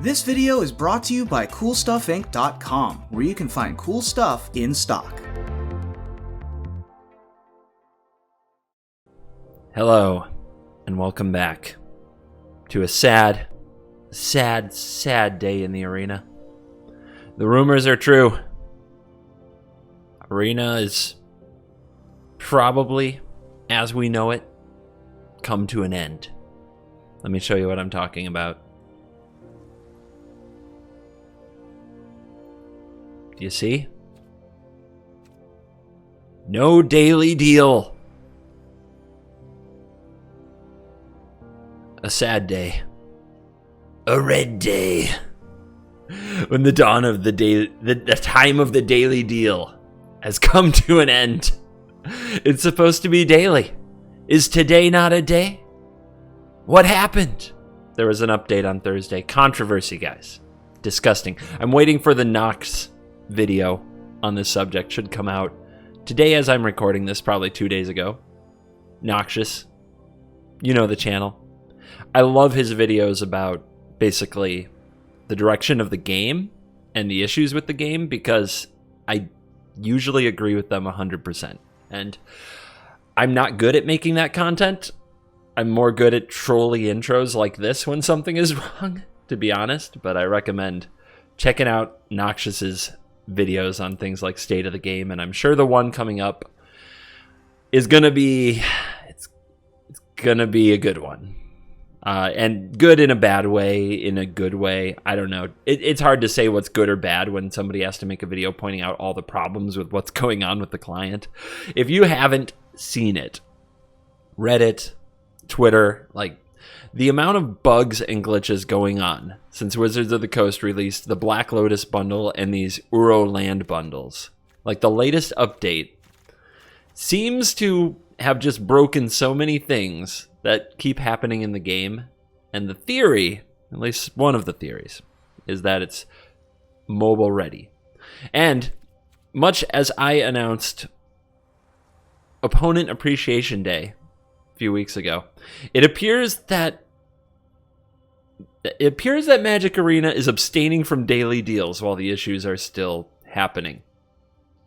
This video is brought to you by CoolStuffInc.com, where you can find cool stuff in stock. Hello, and welcome back to a sad day in the arena. The rumors are true. Arena is probably, as we know it, come to an end. Let me show you what I'm talking about. Do you see? No daily deal. A sad day. A red day. When the dawn of the day, the time of the daily deal has come to an end. It's supposed to be daily. Is today not a day? What happened? There was an update on Thursday. Controversy, guys. Disgusting. I'm waiting for the Nox video on this subject. Should come out today as I'm recording this, probably 2 days ago. Noxious. You know the channel. I love his videos about basically the direction of the game and the issues with the game because I usually agree with them 100%. And I'm not good at making that content. I'm more good at trolly intros like this when something is wrong, to be honest. But I recommend checking out Noxious's videos on things like state of the game. And I'm sure the one coming up is going to be, it's going to be a good one. And good in a bad way, in a good way. I don't know. It's hard to say what's good or bad when somebody has to make a video pointing out all the problems with what's going on with the client. If you haven't seen it, Reddit, Twitter, like the amount of bugs and glitches going on since Wizards of the Coast released the Black Lotus bundle and these Uro Land bundles. Like the latest update seems to have just broken so many things that keep happening in the game. And the theory, at least one of the theories, is that it's mobile ready. And much as I announced Opponent Appreciation Day a few weeks ago, it appears that Magic Arena is abstaining from daily deals while the issues are still happening.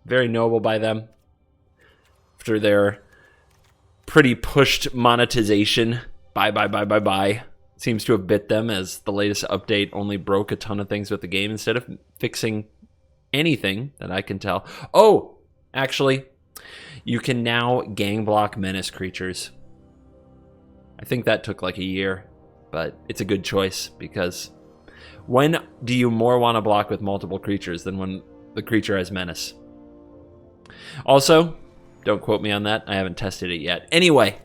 Very noble by them. After their pretty pushed monetization, bye, seems to have bit them as the latest update only broke a ton of things with the game instead of fixing anything that I can tell. Oh, actually, you can now gang block menace creatures. I think that took like a year, but it's a good choice because when do you more want to block with multiple creatures than when the creature has menace? Also, don't quote me on that. I haven't tested it yet. Anyway,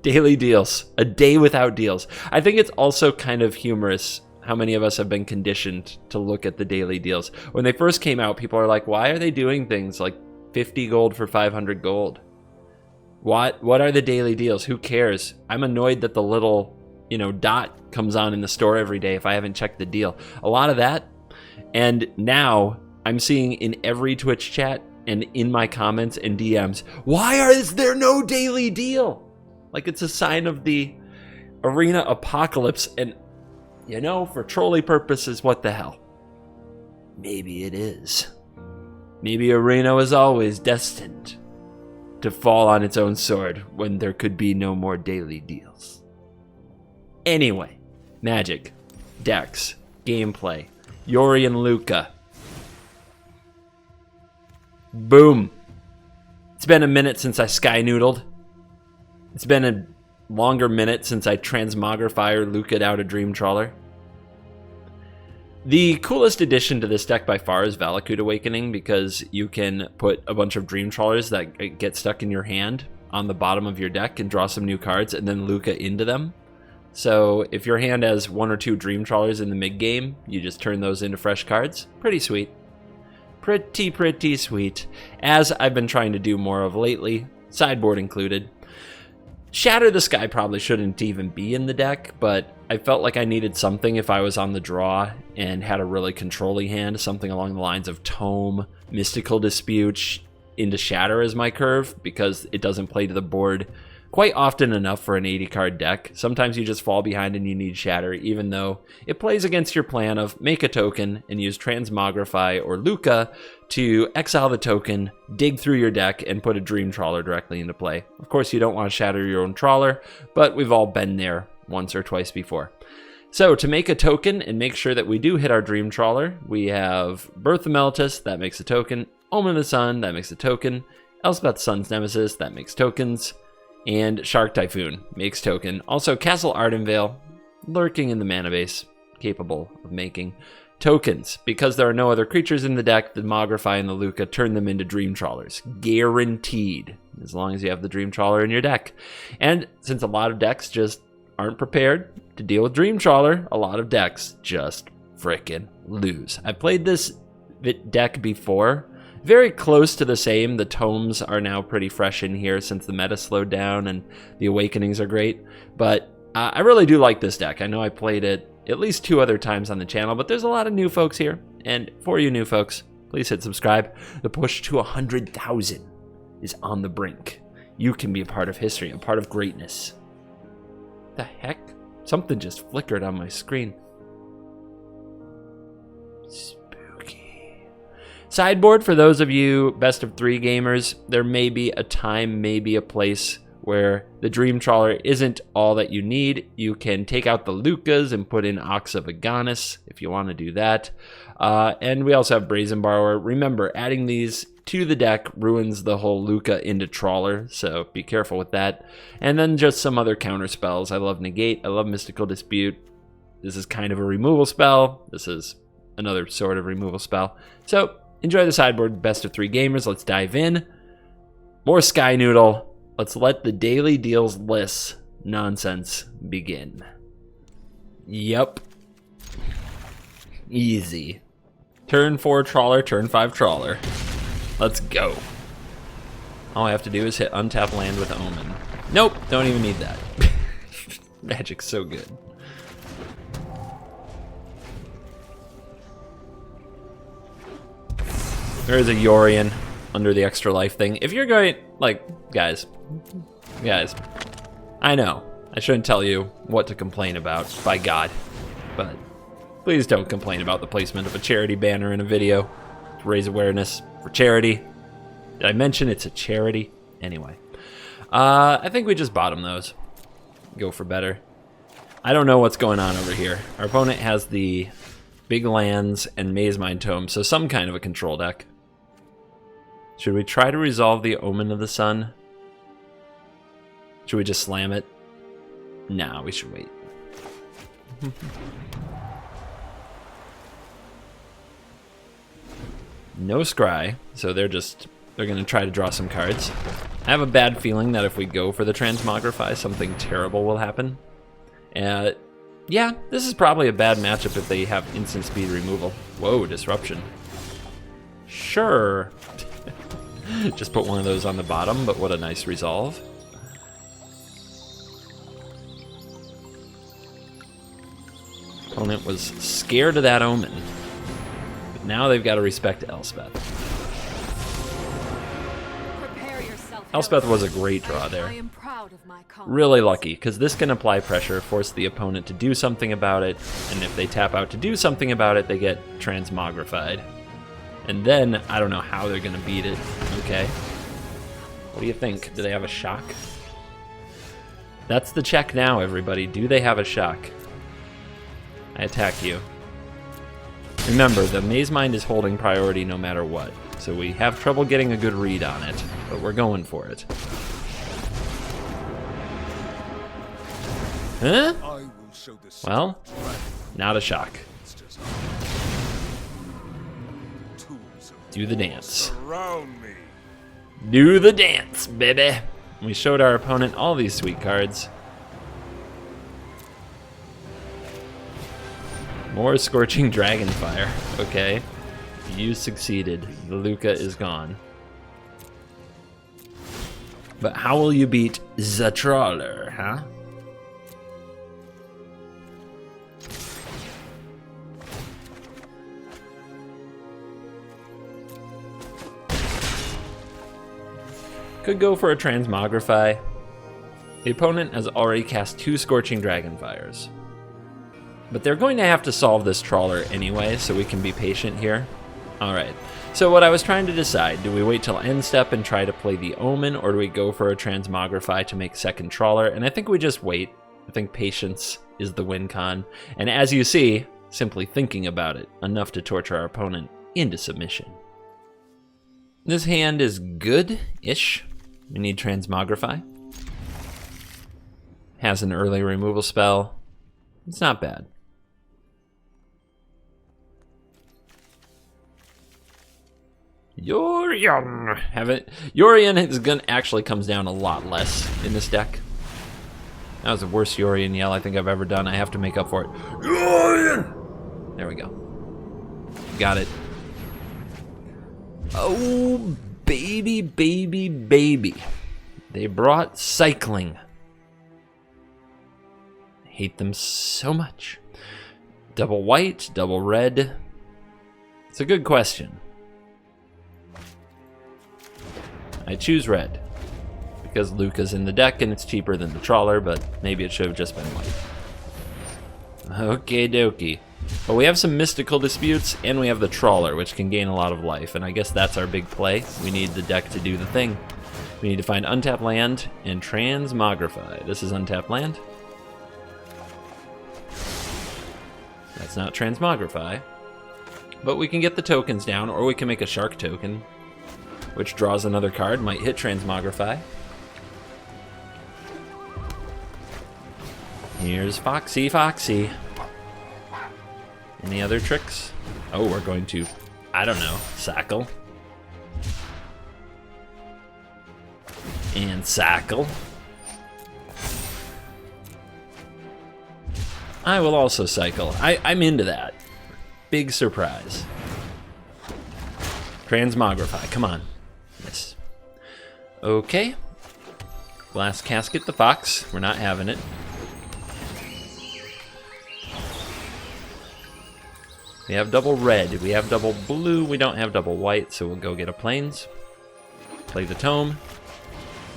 daily deals. A day without deals. I think it's also kind of humorous how many of us have been conditioned to look at the daily deals. When they first came out, people are like, why are they doing things like 50 gold for 500 gold? What are the daily deals? Who cares? I'm annoyed that the little, dot comes on in the store every day if I haven't checked the deal. A lot of that. And now I'm seeing in every Twitch chat and in my comments and DMs, why is there no daily deal? Like it's a sign of the arena apocalypse. And, for trolley purposes, what the hell? Maybe it is. Maybe arena was always destined to fall on its own sword when there could be no more daily deals. Anyway, Magic, decks, gameplay, Yori and Lukka. Boom. It's been a minute since I sky noodled. It's been a longer minute since I transmogrified Luka'd out a Dream Trawler. The coolest addition to this deck by far is Valakut Awakening because you can put a bunch of Dream Trawlers that get stuck in your hand on the bottom of your deck and draw some new cards and then Lukka into them. So if your hand has one or two Dream Trawlers in the mid-game, you just turn those into fresh cards. Pretty sweet. Pretty sweet. As I've been trying to do more of lately, sideboard included. Shatter the Sky probably shouldn't even be in the deck, but I felt like I needed something if I was on the draw and had a really controlly hand, something along the lines of Tome, Mystical Dispute into Shatter as my curve, because it doesn't play to the board quite often enough for an 80-card deck. Sometimes you just fall behind and you need Shatter, even though it plays against your plan of make a token and use Transmogrify or Lukka to exile the token, dig through your deck, and put a Dream Trawler directly into play. Of course, you don't want to shatter your own Trawler, but we've all been there once or twice before. So to make a token and make sure that we do hit our Dream Trawler, we have Birth of Meletis, that makes a token, Omen of the Sun, that makes a token, Elspeth Sun's Nemesis, that makes tokens, and Shark Typhoon makes token. Also Castle Ardenvale, lurking in the mana base, capable of making tokens. Because there are no other creatures in the deck, the Mogrify and the Lukka turn them into Dream Trawlers. Guaranteed, as long as you have the Dream Trawler in your deck. And since a lot of decks just aren't prepared to deal with Dream Trawler, a lot of decks just frickin' lose. I played this deck before, very close to the same. The tomes are now pretty fresh in here since the meta slowed down and the awakenings are great. But I really do like this deck. I know I played it at least 2 other times on the channel, but there's a lot of new folks here. And for you new folks, please hit subscribe. The push to 100,000 is on the brink. You can be a part of history, a part of greatness. The heck? Something just flickered on my screen. Spooky. Sideboard, for those of you best of 3 gamers, there may be a time, maybe a place where the Dream Trawler isn't all that you need. You can take out the Lukkas and put in Ox of Agonis if you want to do that. And we also have Brazen Borrower. Remember, adding these to the deck ruins the whole Lukka into Trawler, so be careful with that. And then just some other counter spells. I love Negate, I love Mystical Dispute. This is kind of a removal spell. This is another sort of removal spell. So enjoy the sideboard, best of 3 gamers. Let's dive in. More Sky Noodle. Let's let the daily deals lists nonsense begin. Yep. Easy. Turn 4 Trawler, turn 5 Trawler. Let's go. All I have to do is hit untap land with Omen. Nope, don't even need that. Magic's so good. There is a Yorion under the extra life thing. If you're going, like, guys, I know I shouldn't tell you what to complain about, by God, but please don't complain about the placement of a charity banner in a video to raise awareness for charity. Did I mention it's a charity? Anyway, I think we just bottom those. Go for better. I don't know what's going on over here. Our opponent has the big lands and Maze Mind Tome, so some kind of a control deck. Should we try to resolve the Omen of the Sun? Should we just slam it? Nah, we should wait. No scry, so they're gonna try to draw some cards. I have a bad feeling that if we go for the Transmogrify, something terrible will happen. Yeah, this is probably a bad matchup if they have instant speed removal. Whoa, Disruption. Sure. Just put one of those on the bottom, but what a nice resolve. Opponent was scared of that Omen. But now they've got to respect Elspeth. Elspeth was a great draw there. Really lucky, because this can apply pressure, force the opponent to do something about it, and if they tap out to do something about it, they get Transmogrified. And then, I don't know how they're going to beat it. Okay. What do you think? Do they have a shock? That's the check now, everybody. Do they have a shock? I attack you. Remember, the Maze Mind is holding priority no matter what, so we have trouble getting a good read on it, but we're going for it. Huh? Well, not a shock. Do the dance. Do the dance, baby. We showed our opponent all these sweet cards. More Scorching Dragonfire. Okay. You succeeded. The Lukka is gone. But how will you beat the Trawler, huh? Could go for a Transmogrify. The opponent has already cast 2 Scorching Dragonfires. But they're going to have to solve this trawler anyway, so we can be patient here. Alright, so what I was trying to decide, do we wait till end step and try to play the Omen, or do we go for a Transmogrify to make second trawler? And I think we just wait. I think patience is the win con. And as you see, simply thinking about it, enough to torture our opponent into submission. This hand is good-ish. We need Transmogrify. Has an early removal spell. It's not bad. Yorion! Yorion is actually comes down a lot less in this deck. That was the worst Yorion yell I think I've ever done. I have to make up for it. Yorion! There we go. Got it. Oh, baby, baby, baby. They brought cycling. I hate them so much. Double white, double red. It's a good question. I choose red because Lukka's in the deck and it's cheaper than the trawler, but maybe it should have just been white. Okay dokie. But we have some mystical disputes and we have the trawler, which can gain a lot of life, and I guess that's our big play. We need the deck to do the thing. We need to find untapped land and Transmogrify. This is untapped land. That's not Transmogrify. But we can get the tokens down, or we can make a shark token, which draws another card, might hit Transmogrify. Here's Foxy Foxy. Any other tricks? Oh, we're going to, I don't know, Sackle. And Sackle. I will also cycle. I'm into that. Big surprise. Transmogrify, come on. Yes. Okay. Glass Casket the Fox. We're not having it. We have double red. We have double blue. We don't have double white, so we'll go get a Plains. Play the Tome.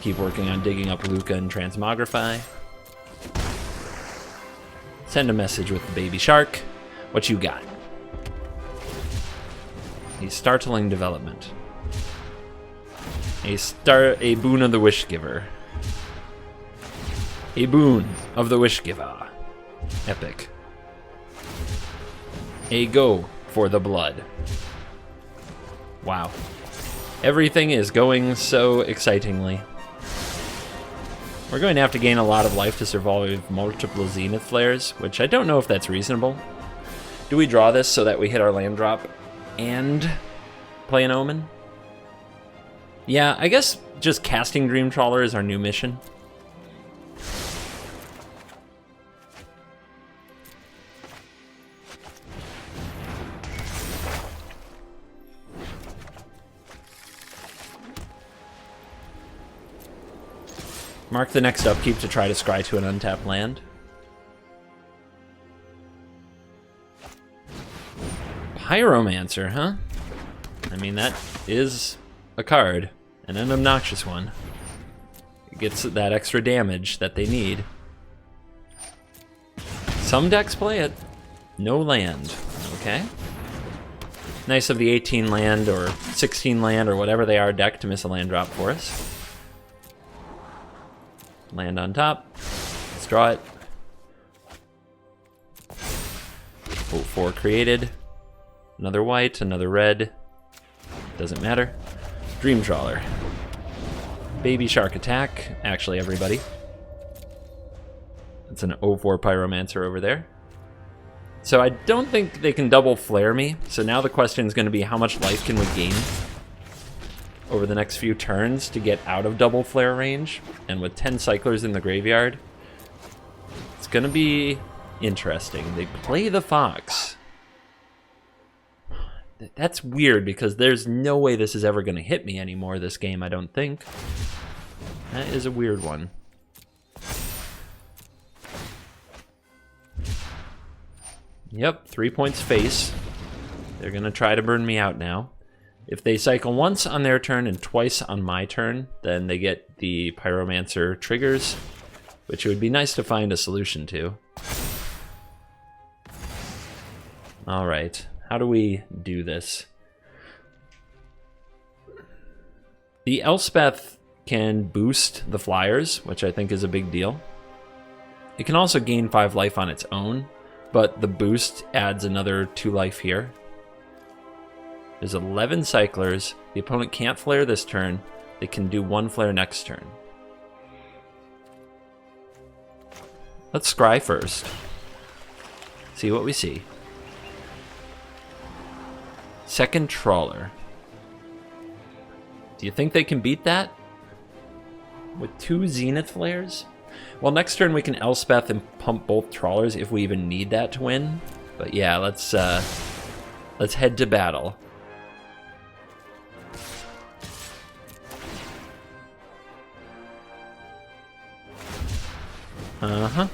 Keep working on digging up Lukka and Transmogrify. Send a message with the baby shark. What you got? A startling development. A boon of the wish giver. A boon of the wish giver. Epic. A go for the blood. Wow. Everything is going so excitingly. We're going to have to gain a lot of life to survive multiple Zenith Flares, which I don't know if that's reasonable. Do we draw this so that we hit our land drop and play an Omen? Yeah, I guess just casting Dream Trawler is our new mission. Mark the next upkeep to try to scry to an untapped land. Pyromancer, huh? I mean, that is a card, and an obnoxious one. It gets that extra damage that they need. Some decks play it. No land, okay? Nice of the 18 land or 16 land or whatever they are deck to miss a land drop for us. Land on top. Let's draw it. Vote 4 created. Another white, another red. Doesn't matter. Dream Trawler. Baby Shark attack. Actually, everybody. It's an 0-4 Pyromancer over there. So I don't think they can double flare me. So now the question is going to be how much life can we gain over the next few turns to get out of double flare range. And with 10 cyclers in the graveyard, it's going to be interesting. They play the Fox. That's weird because there's no way this is ever going to hit me anymore this game, I don't think. That is a weird one. Yep, 3 points face. They're going to try to burn me out now. If they cycle once on their turn and twice on my turn, then they get the Pyromancer triggers, which it would be nice to find a solution to. All right, how do we do this? The Elspeth can boost the flyers, which I think is a big deal. It can also gain 5 life on its own, but the boost adds another 2 life here. There's 11 cyclers. The opponent can't flare this turn. They can do 1 flare next turn. Let's scry first. See what we see. Second Trawler. Do you think they can beat that? With 2 Zenith Flares? Well, next turn we can Elspeth and pump both Trawlers if we even need that to win. But yeah, let's head to battle. Uh-huh.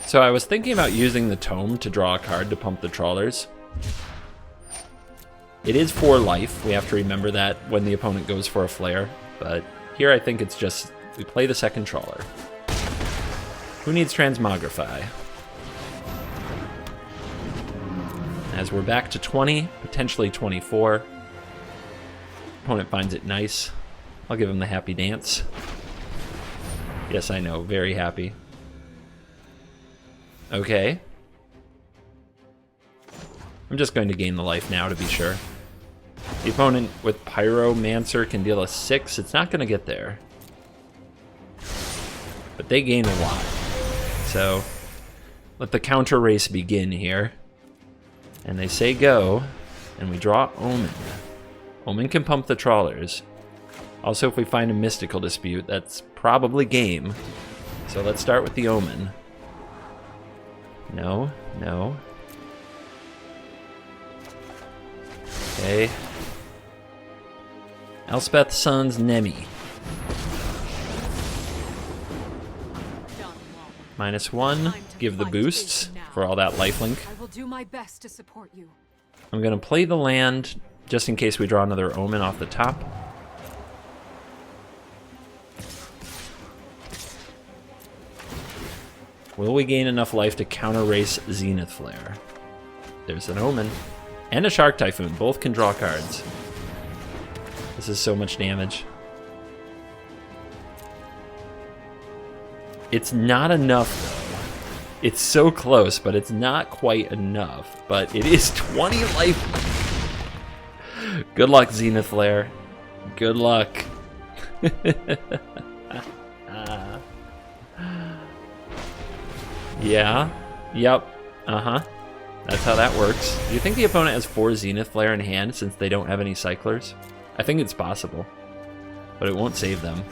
So I was thinking about using the Tome to draw a card to pump the Trawlers. It is 4 life. We have to remember that when the opponent goes for a flare. But here I think it's just, we play the second Trawler. Who needs Transmogrify? As we're back to 20, potentially 24. Opponent finds it nice. I'll give him the happy dance. Yes, I know, very happy. Okay. I'm just going to gain the life now to be sure. The opponent with Pyromancer can deal a 6. It's not going to get there. But they gain a lot. So, let the counter race begin here. And they say go, and we draw Omen. Omen can pump the Trawlers. Also, if we find a mystical dispute, that's probably game. So let's start with the Omen. No, no. Okay. Elspeth Sons Nemi. -1, give the boosts for all that lifelink. I will do my best to support you. I'm gonna play the land just in case we draw another Omen off the top. Will we gain enough life to counter race Zenith Flare? There's an Omen. And a Shark Typhoon. Both can draw cards. This is so much damage. It's not enough, though. It's so close, but it's not quite enough. But it is 20 life. Good luck, Zenith Flare. Good luck. Yeah. Yep. Uh-huh. That's how that works. Do you think the opponent has 4 Zenith Flare in hand since they don't have any cyclers? I think it's possible. But it won't save them.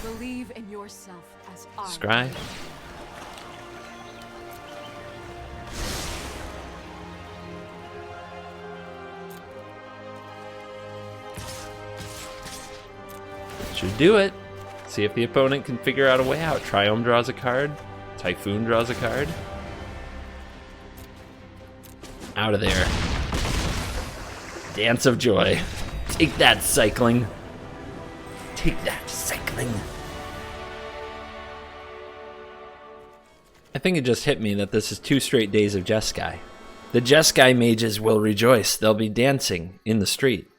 Believe in yourself as I. Scry. Should do it. See if the opponent can figure out a way out. Triome draws a card. Typhoon draws a card. Out of there. Dance of joy. Take that, cycling. Take that, cycling. I think it just hit me that this is 2 straight days of Jeskai. The Jeskai mages will rejoice. They'll be dancing in the street.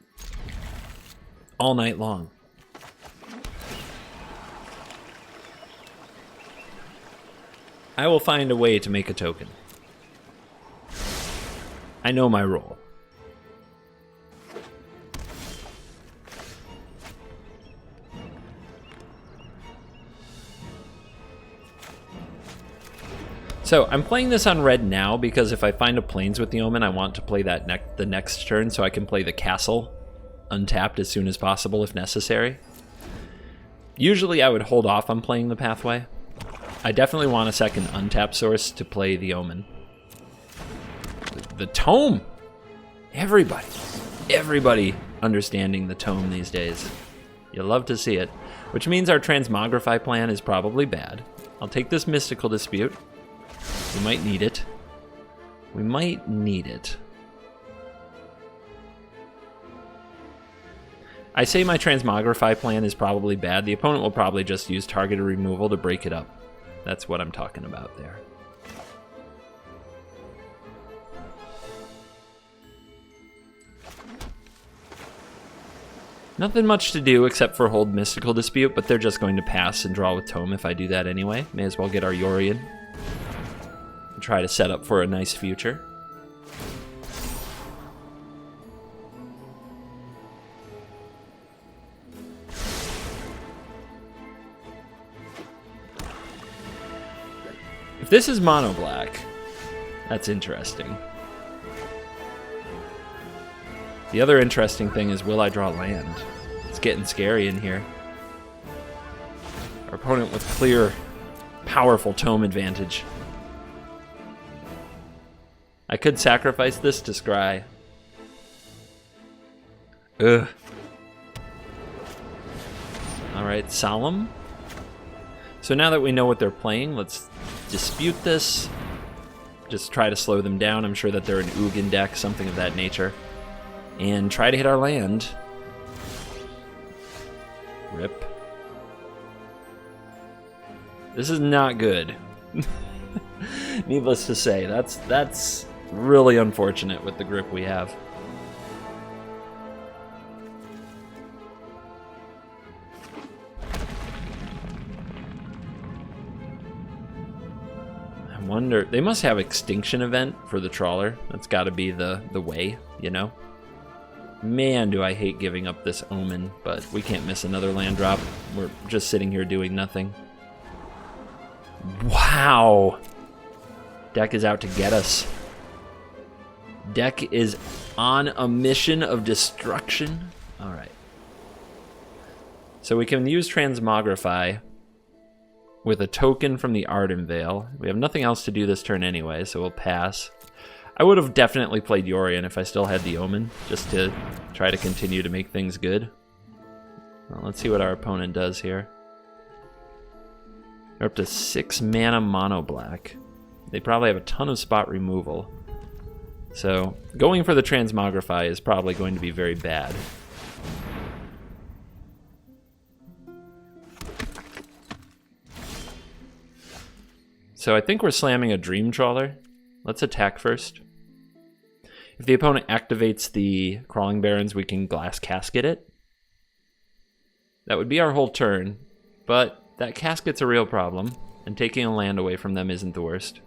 All night long. I will find a way to make a token. I know my role. So I'm playing this on red now because if I find a Plains with the Omen, I want to play that the next turn so I can play the castle untapped as soon as possible if necessary. Usually I would hold off on playing the pathway. I definitely want a second untap source to play the Omen. The Tome! Everybody understanding the Tome these days. You love to see it. Which means our Transmogrify plan is probably bad. I'll take this Mystical Dispute. We might need it. We might need it. I say my Transmogrify plan is probably bad. The opponent will probably just use targeted removal to break it up. That's what I'm talking about there. Nothing much to do except for hold Mystical Dispute, but they're just going to pass and draw with Tome if I do that anyway. May as well get our Yorion and try to set up for a nice future. If this is mono black, that's interesting. The other interesting thing is, will I draw land? It's getting scary in here. Our opponent with clear, powerful Tome advantage. I could sacrifice this to Scry. Ugh. Alright, Solemn. So now that we know what they're playing, let's dispute this. Just try to slow them down. I'm sure that they're an Ugin deck, something of that nature. And try to hit our land. Rip. This is not good. Needless to say, that's really unfortunate with the grip we have. I wonder, they must have Extinction Event for the Trawler. That's got to be the way, you know? Man, do I hate giving up this Omen, but we can't miss another land drop. We're just sitting here doing nothing. Wow! Deck is out to get us. Deck is on a mission of destruction. Alright. So we can use Transmogrify with a token from the Arden Veil. We have nothing else to do this turn anyway, so we'll pass. I would have definitely played Yorion if I still had the Omen, just to try to continue to make things good. Well, let's see what our opponent does here. They're up to 6 mana mono black. They probably have a ton of spot removal. So going for the Transmogrify is probably going to be very bad. So I think we're slamming a Dream Trawler. Let's attack first. If the opponent activates the Crawling Barrens, we can Glass Casket it. That would be our whole turn, but that Casket's a real problem, and taking a land away from them isn't the worst.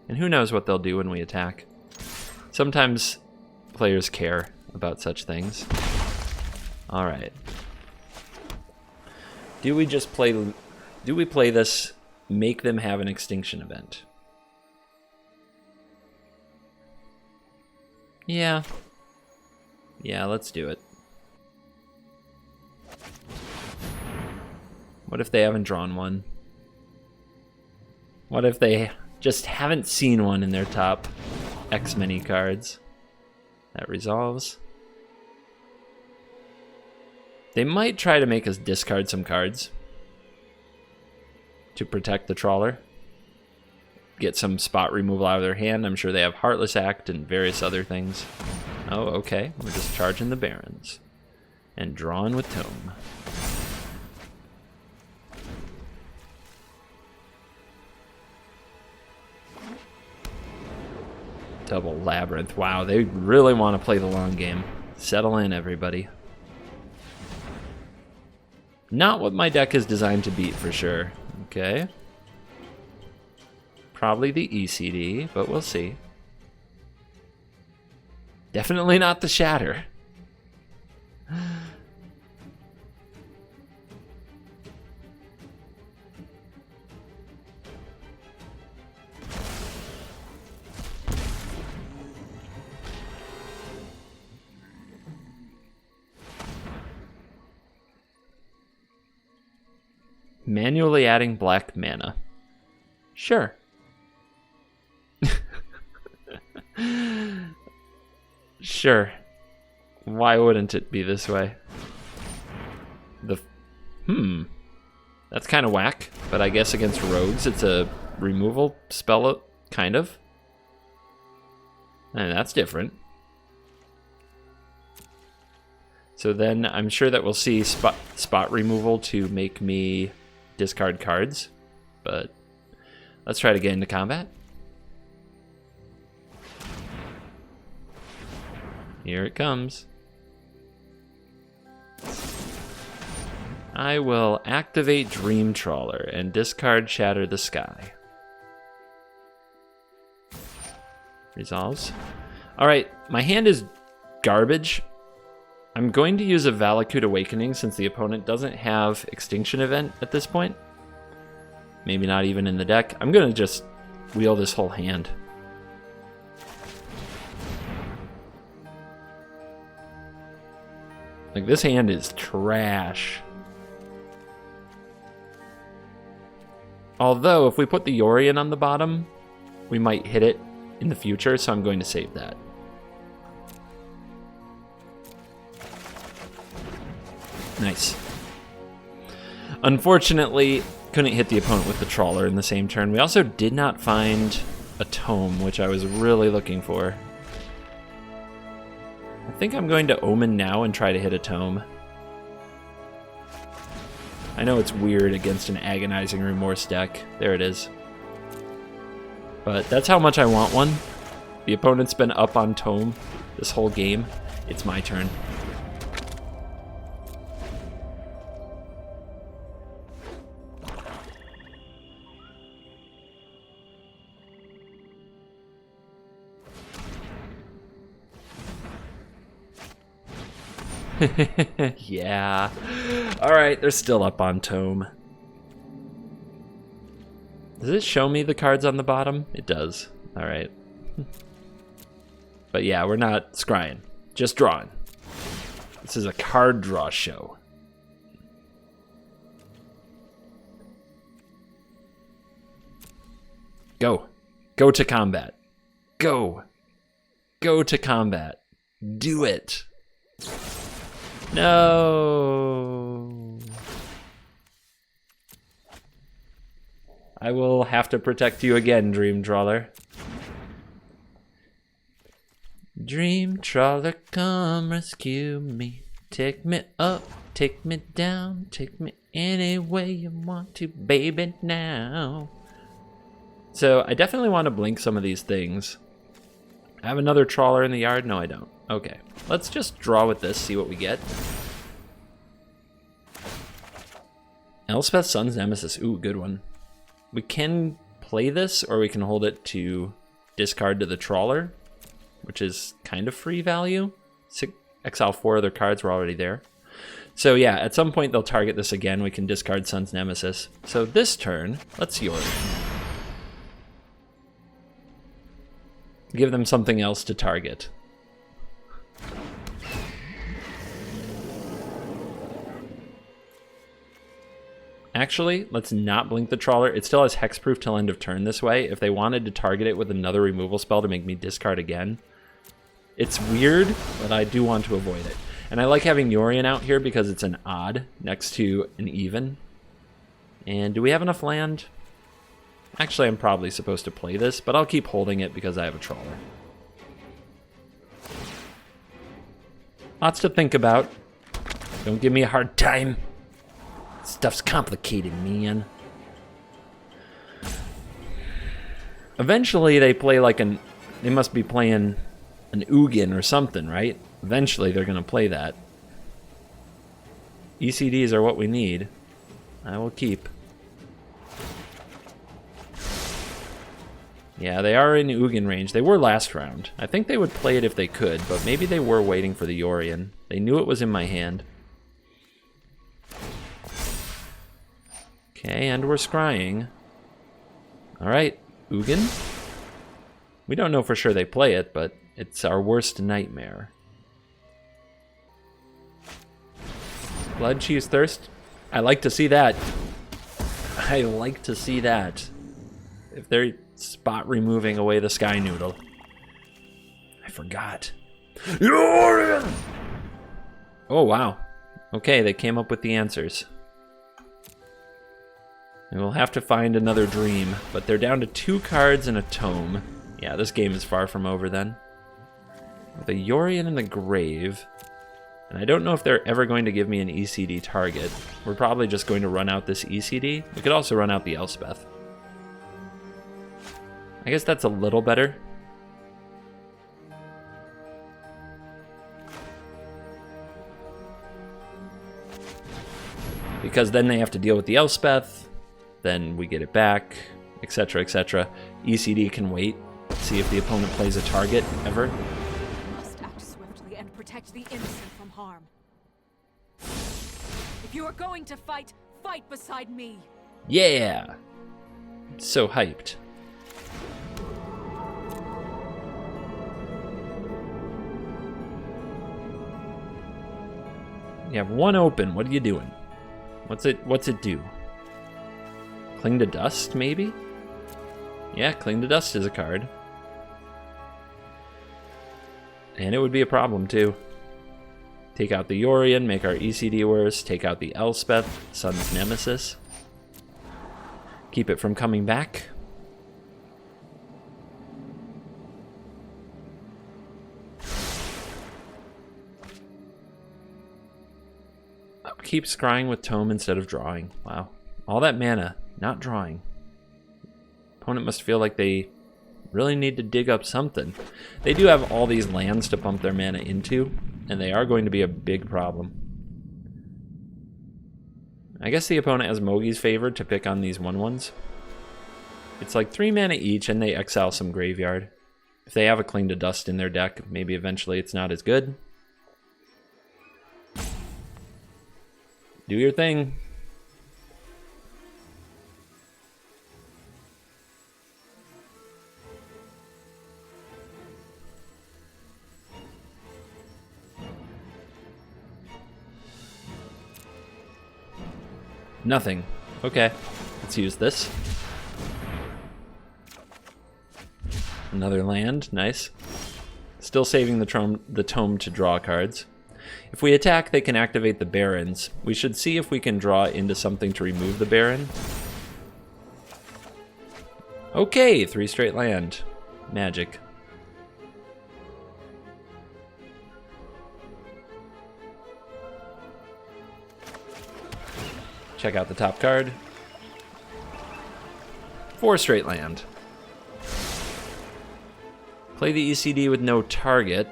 And who knows what they'll do when we attack. Sometimes players care about such things. Alright. Do we play this, make them have an Extinction Event? Yeah. Yeah, let's do it. What if they haven't drawn one? What if they just haven't seen one in their top X many cards? That resolves. They might try to make us discard some cards to protect the Trawler. Get some spot removal out of their hand. I'm sure they have Heartless Act and various other things. Oh, okay. We're just charging the Barrens. And drawing with Tome. Double Labyrinth. Wow, they really want to play the long game. Settle in, everybody. Not what my deck is designed to beat, for sure. Okay. Probably the ECD, but we'll see. Definitely not the Shatter. Manually adding black mana. Sure. Sure. Why wouldn't it be this way? That's kind of whack, but I guess against rogues it's a removal spell, kind of. And that's different. So then I'm sure that we'll see spot removal to make me discard cards. But let's try to get into combat. Here it comes. I will activate Dream Trawler and discard Shatter the Sky. Resolves. Alright, my hand is garbage. I'm going to use a Valakut Awakening since the opponent doesn't have Extinction Event at this point. Maybe not even in the deck. I'm going to just wheel this whole hand. Like, this hand is trash. Although, if we put the Yorion on the bottom, we might hit it in the future, so I'm going to save that. Nice. Unfortunately, couldn't hit the opponent with the Trawler in the same turn. We also did not find a Tome, which I was really looking for. I think I'm going to Omen now and try to hit a Tome. I know it's weird against an Agonizing Remorse deck. There it is. But that's how much I want one. The opponent's been up on Tome this whole game. It's my turn. Yeah. Alright, they're still up on Tome. Does it show me the cards on the bottom? It does. Alright. But yeah, we're not scrying. Just drawing. This is a card draw show. Go. Go to combat. Go. Go to combat. Do it. No. I will have to protect you again, Dream Trawler. Dream Trawler, come rescue me. Take me up, take me down, take me any way you want to, baby, now. So I definitely want to blink some of these things. I have another Trawler in the yard? No, I don't. Okay, let's just draw with this, see what we get. Elspeth Sun's Nemesis. Ooh, good one. We can play this, or we can hold it to discard to the Trawler, which is kind of free value. Exile 4 other cards were already there. So yeah, at some point they'll target this again. We can discard Sun's Nemesis. So this turn, let's Yorion. Give them something else to target. Actually, let's not blink the Trawler. It still has hexproof till end of turn this way. If they wanted to target it with another removal spell to make me discard again. It's weird, but I do want to avoid it. And I like having Yorion out here because it's an odd next to an even. And do we have enough land? Actually, I'm probably supposed to play this, but I'll keep holding it because I have a Trawler. Lots to think about. Don't give me a hard time. Stuff's complicated, man. Eventually, they play like an... They must be playing an Ugin or something, right? Eventually, they're going to play that. ECDs are what we need. I will keep. Yeah, they are in Ugin range. They were last round. I think they would play it if they could, but maybe they were waiting for the Yorion. They knew it was in my hand. Okay, and we're scrying. Alright, Ugin. We don't know for sure they play it, but it's our worst nightmare. Blood, Cheese, Thirst. I like to see that. I like to see that. If they're spot removing away the Sky Noodle. I forgot. Yorion! Oh, wow. Okay, they came up with the answers. And we'll have to find another dream, but they're down to 2 cards and a tome. Yeah, this game is far from over then. With a Yorion in the grave, and I don't know if they're ever going to give me an ECD target. We're probably just going to run out this ECD. We could also run out the Elspeth. I guess that's a little better. Because then they have to deal with the Elspeth, then we get it back, etc., etc. ECD can wait, see if the opponent plays a target ever. You must act swiftly and protect the innocent from harm. If you are going to fight, fight beside me. Yeah! So hyped. You have 1 open, what are you doing? What's it do? Cling to Dust, maybe? Yeah, Cling to Dust is a card. And it would be a problem, too. Take out the Yorion, make our ECD worse. Take out the Elspeth, Sun's nemesis. Keep it from coming back. Keep scrying with Tome instead of drawing. Wow. All that mana, not drawing. Opponent must feel like they really need to dig up something. They do have all these lands to pump their mana into, and they are going to be a big problem. I guess the opponent has Mogi's favored to pick on these 1/1s. It's like 3 mana each, and they exile some graveyard. If they have a Cling to Dust in their deck, maybe eventually it's not as good. Do your thing. Nothing. Okay, let's use this. Another land, nice. Still saving the tome to draw cards. If we attack, they can activate the Barons. We should see if we can draw into something to remove the Baron. Okay, 3 straight land. Magic. Check out the top card. 4 straight land. Play the ECD with no target.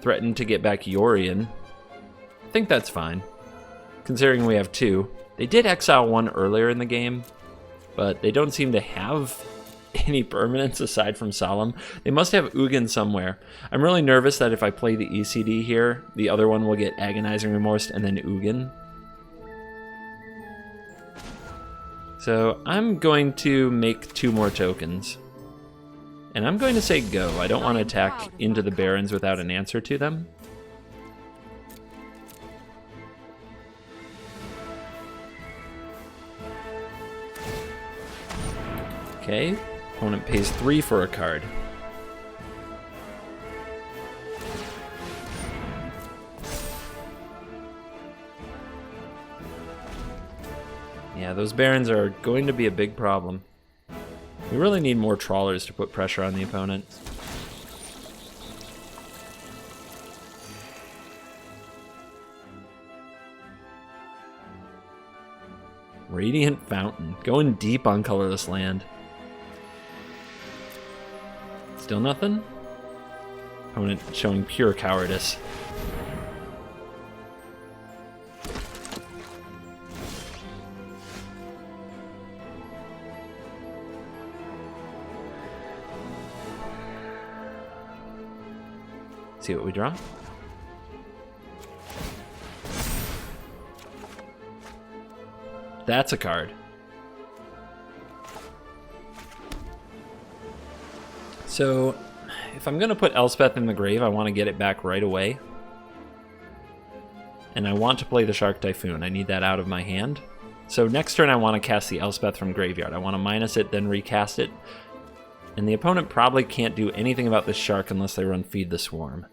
Threaten to get back Yorion. I think that's fine, considering we have 2. They did exile 1 earlier in the game, but they don't seem to have any permanents aside from Solemn. They must have Ugin somewhere. I'm really nervous that if I play the ECD here, the other one will get Agonizing Remorse and then Ugin. So I'm going to make 2 more tokens. And I'm going to say go. I don't want to attack into the Barons without an answer to them. Okay, opponent pays 3 for a card. Yeah, those Barons are going to be a big problem. We really need more Trawlers to put pressure on the opponent. Radiant Fountain, going deep on colorless land. Still nothing? Opponent showing pure cowardice. See what we draw. That's a card. So, if I'm going to put Elspeth in the grave, I want to get it back right away. And I want to play the Shark Typhoon. I need that out of my hand. So next turn I want to cast the Elspeth from graveyard. I want to minus it, then recast it. And the opponent probably can't do anything about this shark unless they run Feed the Swarm.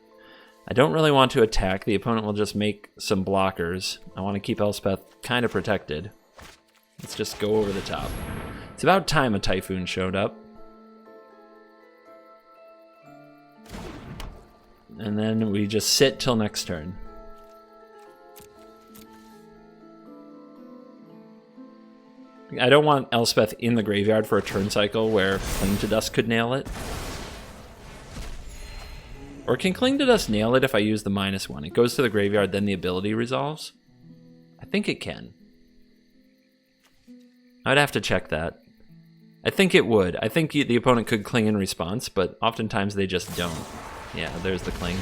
I don't really want to attack. The opponent will just make some blockers. I want to keep Elspeth kind of protected. Let's just go over the top. It's about time a Typhoon showed up. And then we just sit till next turn. I don't want Elspeth in the graveyard for a turn cycle where Cling to Dust could nail it. Or can Cling to Dust nail it if I use the -1? It goes to the graveyard, then the ability resolves? I think it can. I'd have to check that. I think it would. I think the opponent could Cling in response, but oftentimes they just don't. Yeah, there's the Cling.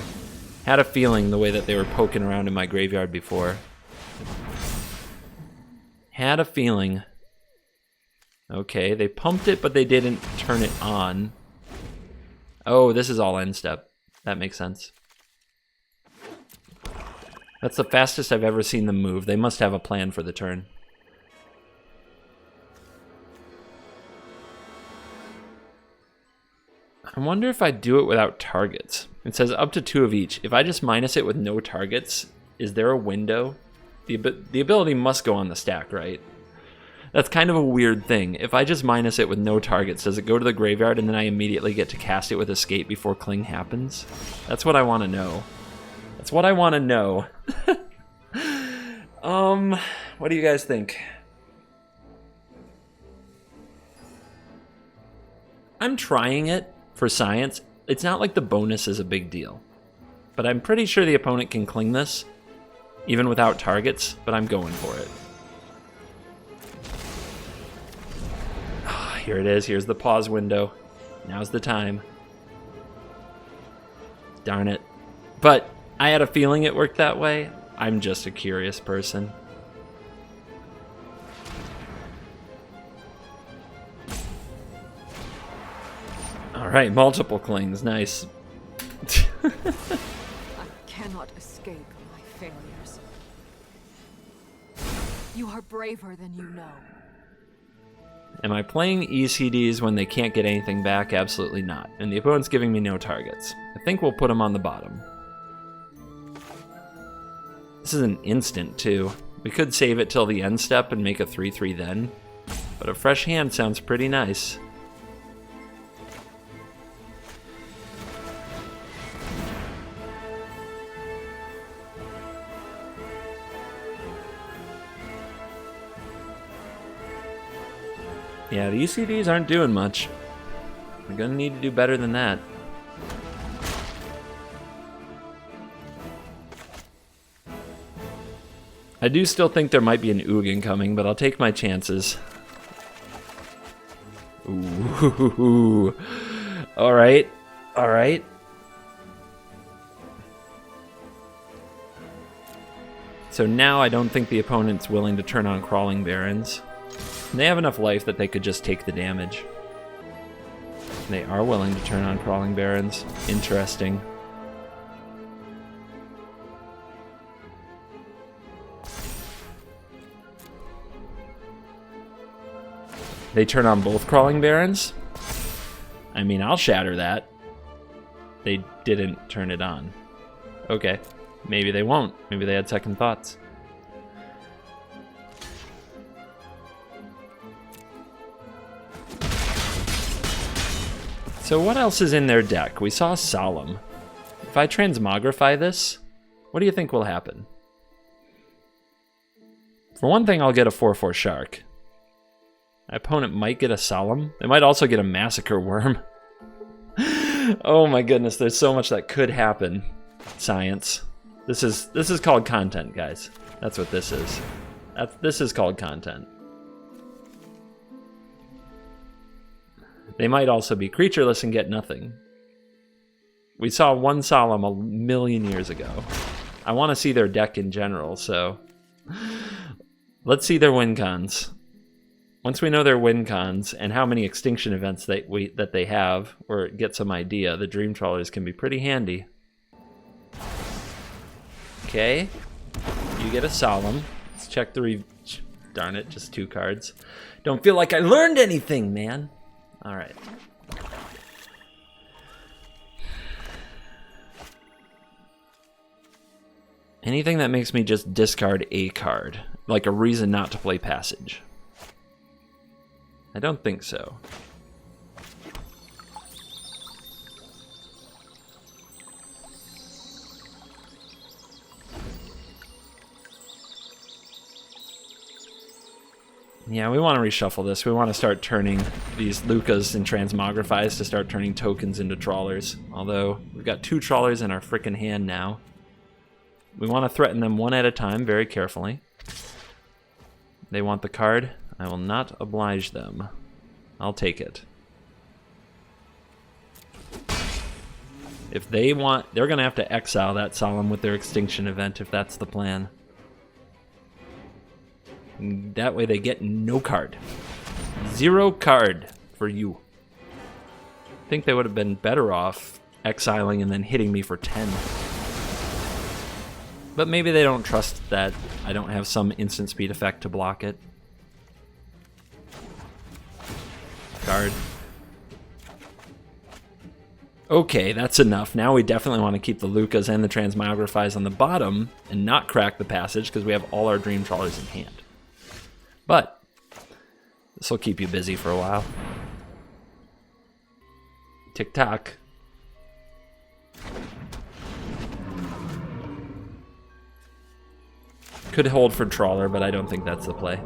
Had a feeling the way that they were poking around in my graveyard before. Had a feeling. Okay, they pumped it, but they didn't turn it on. Oh, this is all end step. That makes sense. That's the fastest I've ever seen them move. They must have a plan for the turn. I wonder if I do it without targets. It says up to 2 of each. If I just minus it with no targets, is there a window? The ability must go on the stack, right? That's kind of a weird thing. If I just minus it with no targets, does it go to the graveyard and then I immediately get to cast it with Escape before Cling happens? That's what I want to know. That's what I want to know. What do you guys think? I'm trying it for science. It's not like the bonus is a big deal. But I'm pretty sure the opponent can Cling this, even without targets, but I'm going for it. Here it is. Here's the pause window. Now's the time. Darn it. But I had a feeling it worked that way. I'm just a curious person. All right, multiple Clings. Nice. I cannot escape my failures. You are braver than you know. Am I playing ECDs when they can't get anything back? Absolutely not. And the opponent's giving me no targets. I think we'll put them on the bottom. This is an instant, too. We could save it till the end step and make a 3/3 then. But a fresh hand sounds pretty nice. Yeah, the ECDs aren't doing much. We're gonna need to do better than that. I do still think there might be an Ugin coming, but I'll take my chances. Ooh. Alright. Alright. So now I don't think the opponent's willing to turn on Crawling Barrens. They have enough life that they could just take the damage. They are willing to turn on Crawling Barrens. Interesting. They turn on both Crawling Barrens? I mean, I'll shatter that. They didn't turn it on. Okay. Maybe they won't. Maybe they had second thoughts. So what else is in their deck? We saw Solemn. If I transmogrify this, what do you think will happen? For one thing, I'll get a 4/4 Shark. My opponent might get a Solemn. They might also get a Massacre Worm. Oh my goodness, there's so much that could happen. Science. This is called content, guys. That's what this is. This is called content. They might also be creatureless and get nothing. We saw one Solemn a million years ago. I want to see their deck in general, so let's see their win cons. Once we know their win cons and how many extinction events that they have, or get some idea, the Dream Trawlers can be pretty handy. Okay, you get a Solemn. Let's check the darn it, just 2 cards. Don't feel like I learned anything, man. All right. Anything that makes me just discard a card, like a reason not to play Passage. I don't think so. Yeah, we want to reshuffle this. We want to start turning these Lukkas and Transmogrifies to start turning tokens into trawlers. Although, we've got 2 trawlers in our frickin' hand now. We want to threaten them one at a time, very carefully. They want the card. I will not oblige them. I'll take it. If they want, they're going to have to exile that Solemn with their Extinction event if that's the plan. That way they get no card. 0 card for you. I think they would have been better off exiling and then hitting me for 10. But maybe they don't trust that I don't have some instant speed effect to block it. Card. Okay, that's enough. Now we definitely want to keep the Lukkas and the Transmogrifies on the bottom and not crack the passage because we have all our Dream Trawlers in hand. But this will keep you busy for a while. Tick-tock. Could hold for Trawler, but I don't think that's the play.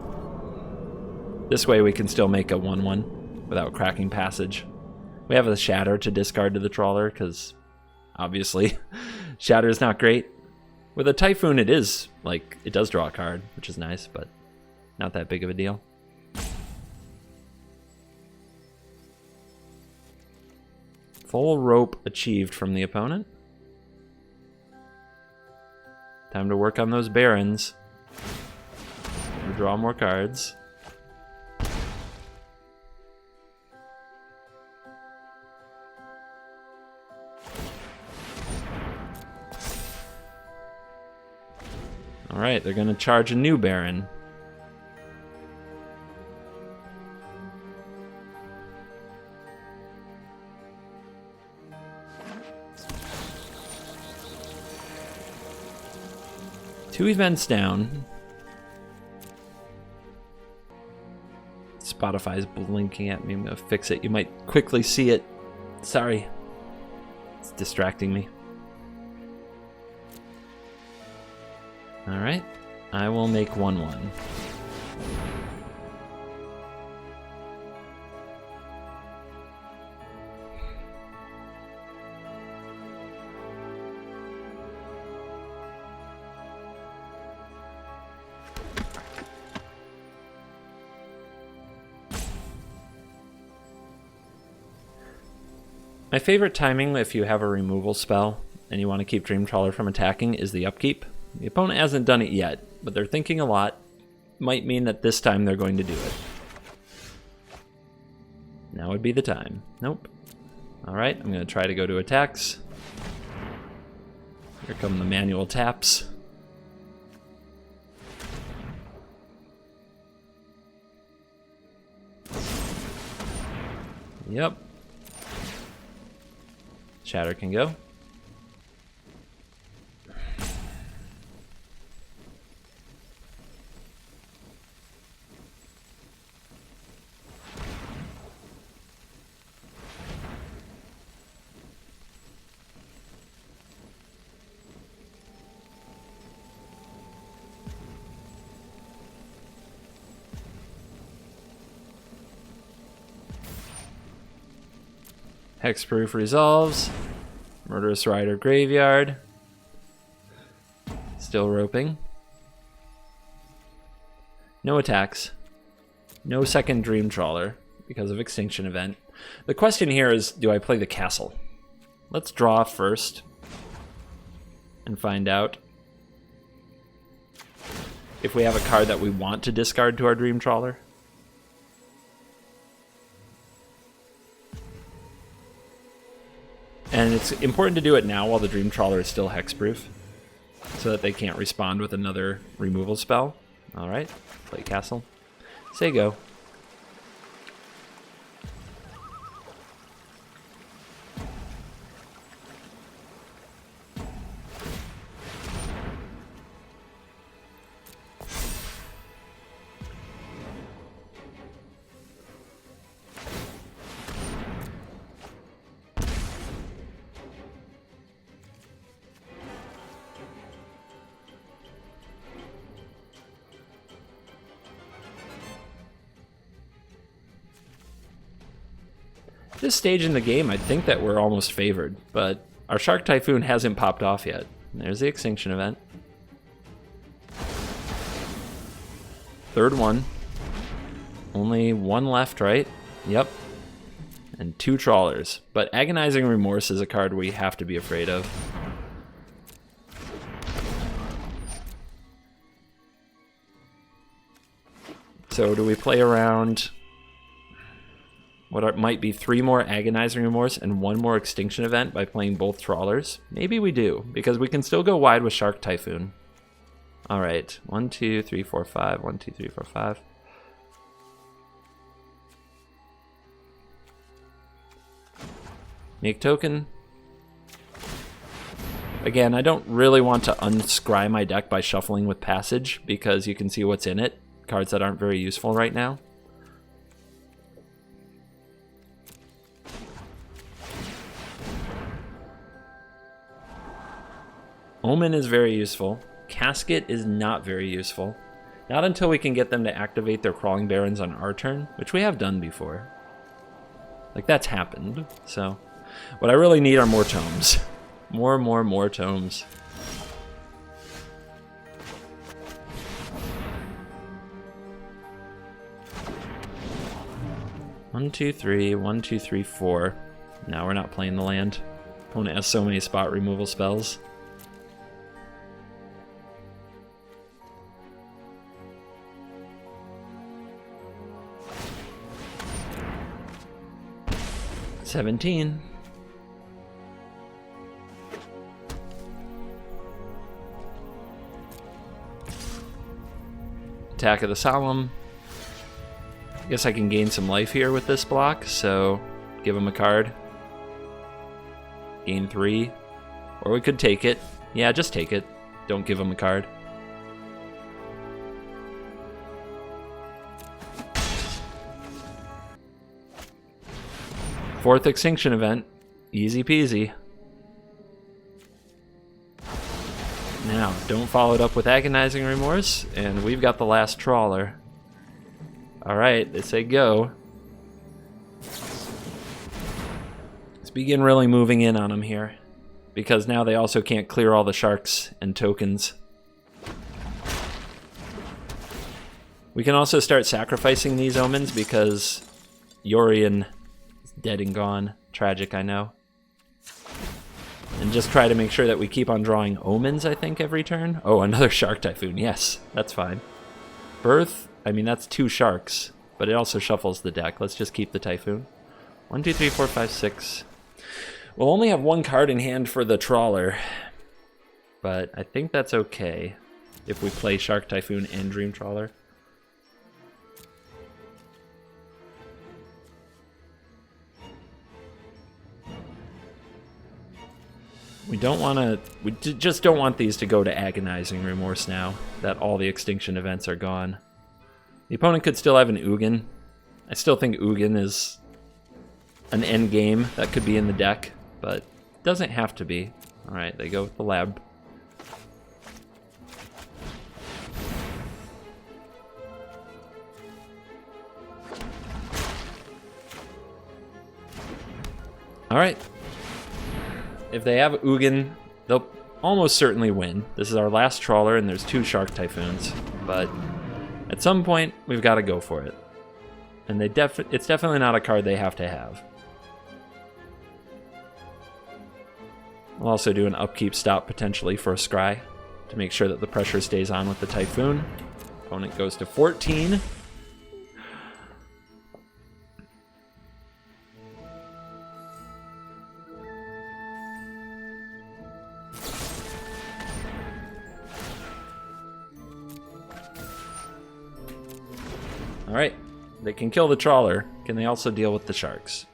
This way we can still make a 1/1 without cracking passage. We have a Shatter to discard to the Trawler, because obviously Shatter is not great. With a Typhoon it is, like, it does draw a card, which is nice, but not that big of a deal. Full rope achieved from the opponent. Time to work on those Barons. Draw more cards. Alright, they're going to charge a new Baron. Two events down. Spotify's blinking at me. I'm going to fix it. You might quickly see it. Sorry. It's distracting me. Alright. I will make 1/1. My favorite timing if you have a removal spell and you want to keep Dream Trawler from attacking is the upkeep. The opponent hasn't done it yet, but they're thinking a lot. Might mean that this time they're going to do it. Now would be the time. Nope. Alright, I'm going to try to go to attacks. Here come the manual taps. Yep. Shatter can go. Hexproof resolves. Murderous Rider graveyard. Still roping. No attacks. No second Dream Trawler because of Extinction event. The question here is, do I play the castle? Let's draw first and find out if we have a card that we want to discard to our Dream Trawler. And it's important to do it now while the Dream Trawler is still hexproof, so that they can't respond with another removal spell. Alright, play castle. Say go. This stage in the game, I think that we're almost favored, but our Shark Typhoon hasn't popped off yet. There's the Extinction event. Third one. Only one left, right? Yep. And 2 trawlers. But Agonizing Remorse is a card we have to be afraid of. So do we play around what might be 3 more Agonizing Remorse and 1 more Extinction event by playing both trawlers? Maybe we do, because we can still go wide with Shark Typhoon. All right, 1, 2, 3, 4, 5. 1, 2, 3, 4, 5. Make token. Again, I don't really want to unscry my deck by shuffling with Passage, because you can see what's in it. Cards that aren't very useful right now. Omen is very useful. Casket is not very useful. Not until we can get them to activate their Crawling Barrens on our turn, which we have done before. Like, that's happened, so... What I really need are more tomes. More tomes. One, two, three. 1, 2, 3, 4. Now we're not playing the land. Opponent has so many spot removal spells. $17. Attack of the Solemn. I guess I can gain some life here with this block, so give him a card. Gain 3. Or we could take it. Yeah, just take it. Don't give him a card. Fourth Extinction event. Easy peasy. Now, don't follow it up with Agonizing Remorse, and we've got the last trawler. Alright, they say go. Let's begin really moving in on them here, because now they also can't clear all the sharks and tokens. We can also start sacrificing these omens because Yorion is dead and gone. Tragic, I know. And just try to make sure that we keep on drawing omens, I think, every turn. Oh, another Shark Typhoon. Yes, that's fine. Birth, I mean, that's 2 sharks, but it also shuffles the deck. Let's just keep the Typhoon. 1, 2, 3, 4, 5, 6. We'll only have 1 card in hand for the trawler, but I think that's okay if we play Shark Typhoon and Dream Trawler. We don't want to, we just don't want these to go to Agonizing Remorse now that all the Extinction events are gone. The opponent could still have an Ugin. I still think Ugin is an end game that could be in the deck, but it doesn't have to be. Alright, they go with the lab. Alright. If they have Ugin, they'll almost certainly win. This is our last trawler, and there's 2 Shark Typhoons. But at some point, we've got to go for it. And it's definitely not a card they have to have. We'll also do an upkeep stop potentially for a Scry to make sure that the pressure stays on with the Typhoon. Opponent goes to 14. Alright, they can kill the trawler. Can they also deal with the sharks?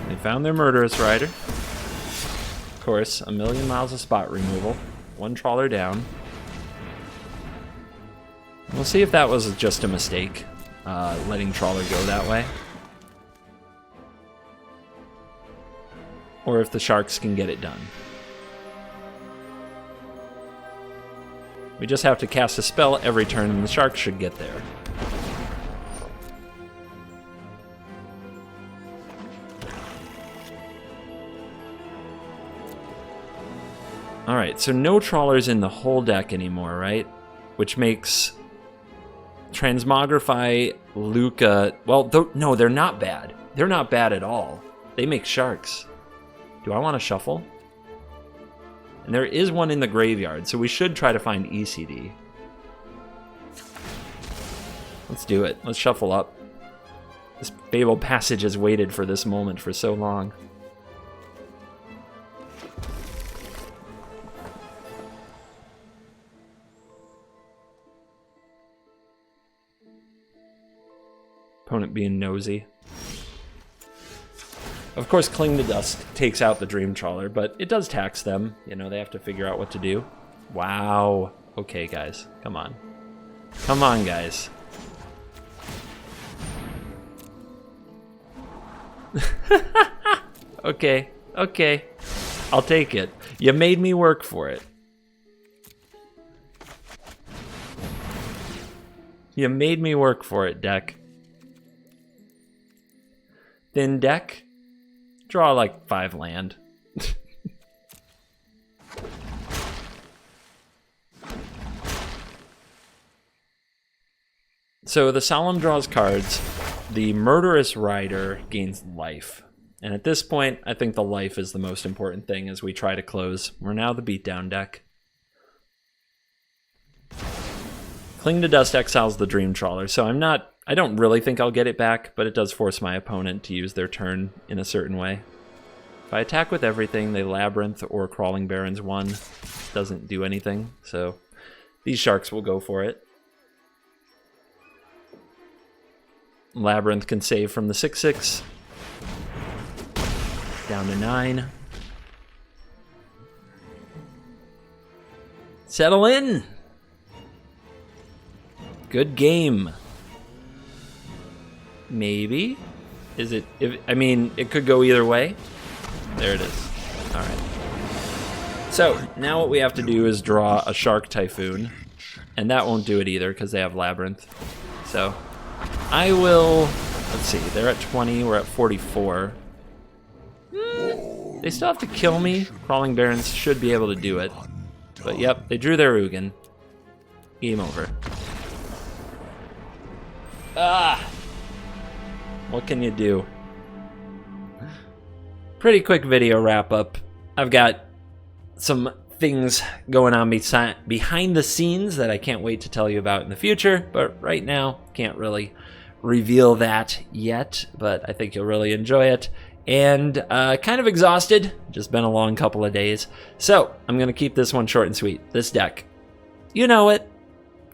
They found their Murderous Rider. Of course, 1,000,000 miles of spot removal. 1 trawler down. We'll see if that was just a mistake, letting trawler go that way. Or if the sharks can get it done. We just have to cast a spell every turn and the sharks should get there. Alright, so no trawlers in the whole deck anymore, right? Which makes Transmogrify, Lukka... Well, no, they're not bad. They're not bad at all. They make sharks. Do I want to shuffle? And there is one in the graveyard, so we should try to find ECD. Let's do it. Let's shuffle up. This Fabled Passage has waited for this moment for so long. Opponent being nosy. Of course, Cling to Dust takes out the Dream Trawler, but it does tax them. You know, they have to figure out what to do. Wow. Okay, guys. Come on. Come on, guys. Okay. Okay. I'll take it. You made me work for it. You made me work for it, deck. Thin deck. Draw like 5 land. So the Solemn draws cards. The Murderous Rider gains life. And at this point, I think the life is the most important thing as we try to close. We're now the beatdown deck. Cling to Dust exiles the Dream Trawler, so I don't really think I'll get it back, but it does force my opponent to use their turn in a certain way. If I attack with everything, they Labyrinth or Crawling Barrens 1. Doesn't do anything, so these sharks will go for it. Labyrinth can save from the 6/6. Down to 9. Settle in! Good game. Maybe? Is it... I mean, it could go either way. There it is. Alright. So, now what we have to do is draw a Shark Typhoon. And that won't do it either, because they have Labyrinth. So, I will... Let's see, they're at 20, we're at 44. They still have to kill me. Crawling Barrens should be able to do it. But yep, they drew their Ugin. Game over. Ah! What can you do? Pretty quick video wrap up. I've got some things going on behind the scenes that I can't wait to tell you about in the future, but right now, can't really reveal that yet, but I think you'll really enjoy it. And kind of exhausted, just been a long couple of days. So, I'm going to keep this one short and sweet. This deck, you know it.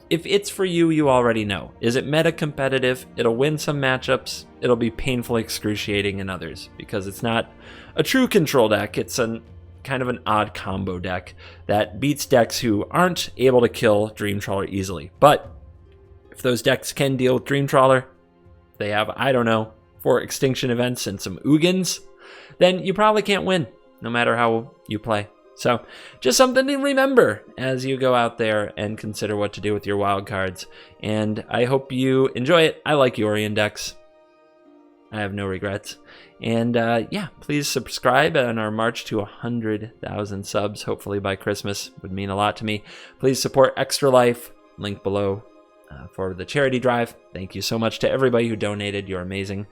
If it's for you, you already know. Is it meta competitive? It'll win some matchups. It'll be painfully excruciating in others because it's not a true control deck. It's kind of an odd combo deck that beats decks who aren't able to kill Dream Trawler easily. But if those decks can deal with Dream Trawler, they have, I don't know, 4 extinction events and some Ugins, then you probably can't win, no matter how you play. So, just something to remember as you go out there and consider what to do with your wild cards. And I hope you enjoy it. I like Yorion decks. I have no regrets. And yeah, please subscribe on our march to 100,000 subs, hopefully by Christmas. Would mean a lot to me. Please support Extra Life, link below for the charity drive. Thank you so much to everybody who donated. You're amazing.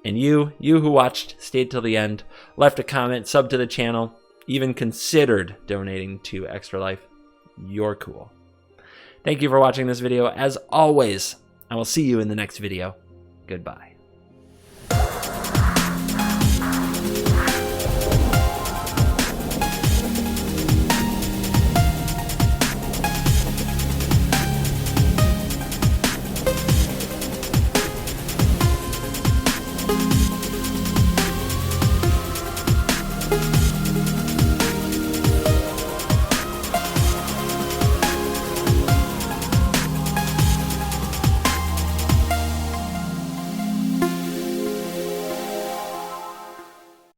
And you who watched, stayed till the end, left a comment, subbed to the channel, even considered donating to Extra Life, you're cool. Thank you for watching this video. As always, I will see you in the next video. Goodbye.